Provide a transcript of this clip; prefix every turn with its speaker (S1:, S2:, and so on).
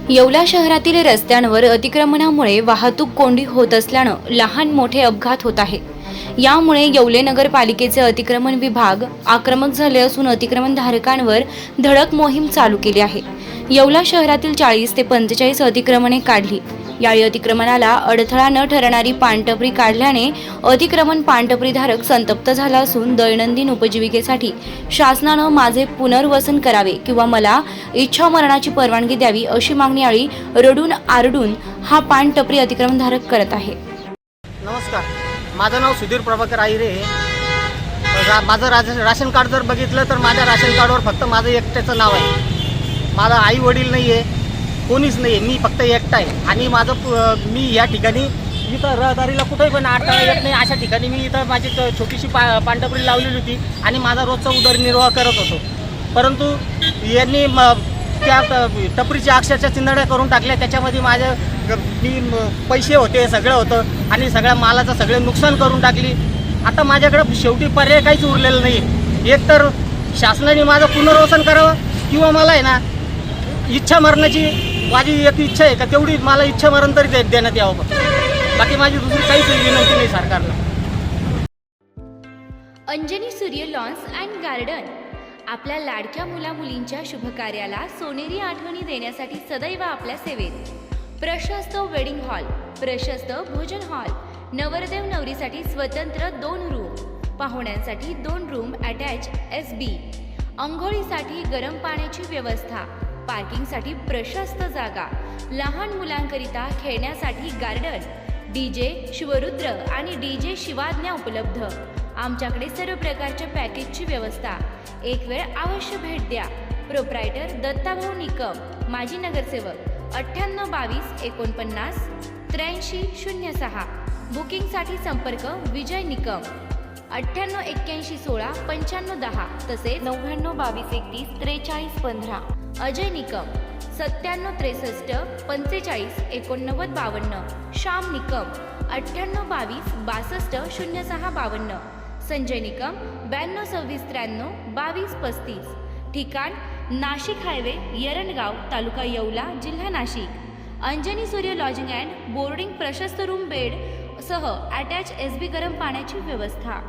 S1: येवला शहरातील रस्त्यांवर अतिक्रमणामुळे वाहतूक कोंडी होत असल्यानं लहान मोठे अपघात होत आहे। यामुळे येवले नगरपालिकेचे अतिक्रमण विभाग आक्रमक झाले असून अतिक्रमणधारकांवर धडक मोहीम चालू केली आहे। येवला शहरातील 40 ते 45 अतिक्रमणे काढली। यावेळी अतिक्रमणाला अडथळा न ठरणारी पानटपरी काढल्याने अतिक्रमण पानटपरीधारक संतप्त झाला असून दैनंदिन उपजीविकेसाठी शासनानं माझे पुनर्वसन करावे किंवा मला इच्छा मरणाची परवानगी द्यावी अशी मागणी यावेळी रडून आरडून हा पानटपरी अतिक्रमणधारक करत आहे।
S2: नमस्कार, माझं नाव सुधीर प्रभाकर आहिरे। माझं राशन कार्ड जर बघितलं तर माझ्या राशन कार्डवर फक्त माझं एकट्याचं नाव आहे। माझा आई वडील नाही आहे, कोणीच नाही आहे, मी फक्त एकटा आहे। आणि मी या ठिकाणी इथं रहदारीला कुठेही पण अडथळा येत नाही अशा ठिकाणी मी इथं माझी छोटीशी पानटपरी लावलेली होती आणि माझा रोजचा उदरनिर्वाह करत होतो। परंतु यांनी त्या टपरीच्या अक्षरशः चिंधड्या करून टाकल्या। त्याच्यामध्ये पैसे होते, सगळं होतं आणि सगळ्या मालाचं सगळे नुकसान करून टाकली। आता माझ्याकडे शेवटी पर्याय काहीच उरलेलं नाही। एक तर शासनाने माझं पुनर्वसन करावं किंवा मला आहे ना इच्छा मरणाची माझी एक इच्छा आहे का तेवढी मला इच्छा मरण तरी देण्यात यावं। बाकी माझी दुसरी काहीच विनंती नाही सरकारला।
S1: अंजनी सूर्य लॉन्स अँड गार्डन आपल्या लाडक्या मुला-मुलींच्या शुभकार्याला सोनेरी आठवणी देण्यासाठी सदैव आपल्या सेवेत। प्रशस्त वेडिंग हॉल, प्रशस्त भोजन हॉल, नवरदेव नवरीसाठी स्वतंत्र 2 रूम, पाहुण्यांसाठी 2 रूम अटॅच SB, अंघोळीसाठी गरम पाण्याची व्यवस्था, पार्किंगसाठी प्रशस्त जागा, लहान मुलांकरिता खेळण्यासाठी गार्डन, DJ शिवरुद्र आणि DJ शिवाज्ञा उपलब्ध। आमच्याकडे सर्व प्रकारच्या पॅकेजची व्यवस्था। एक वेळ अवश्य भेट द्या। प्रोप्रायटर दत्ताभाऊ निकम, माजी नगरसेवक, 9822 49 8306। बुकिंगसाठी संपर्क विजय निकम 9881 16 9510 तसेच 9922 31 43 15। अजय निकम 9763 45 89 52। श्याम निकम 9822 62 06 52। संजय निकम 92 26 93 22 35। ठिकाण नाशिक हायवे, यरणगाव, तालुका येवला, जिल्हा नाशिक। अंजनी सूर्य लॉजिंग अँड बोर्डिंग, प्रशस्त रूम बेड सह अटॅच SB, गरम पाण्याची व्यवस्था।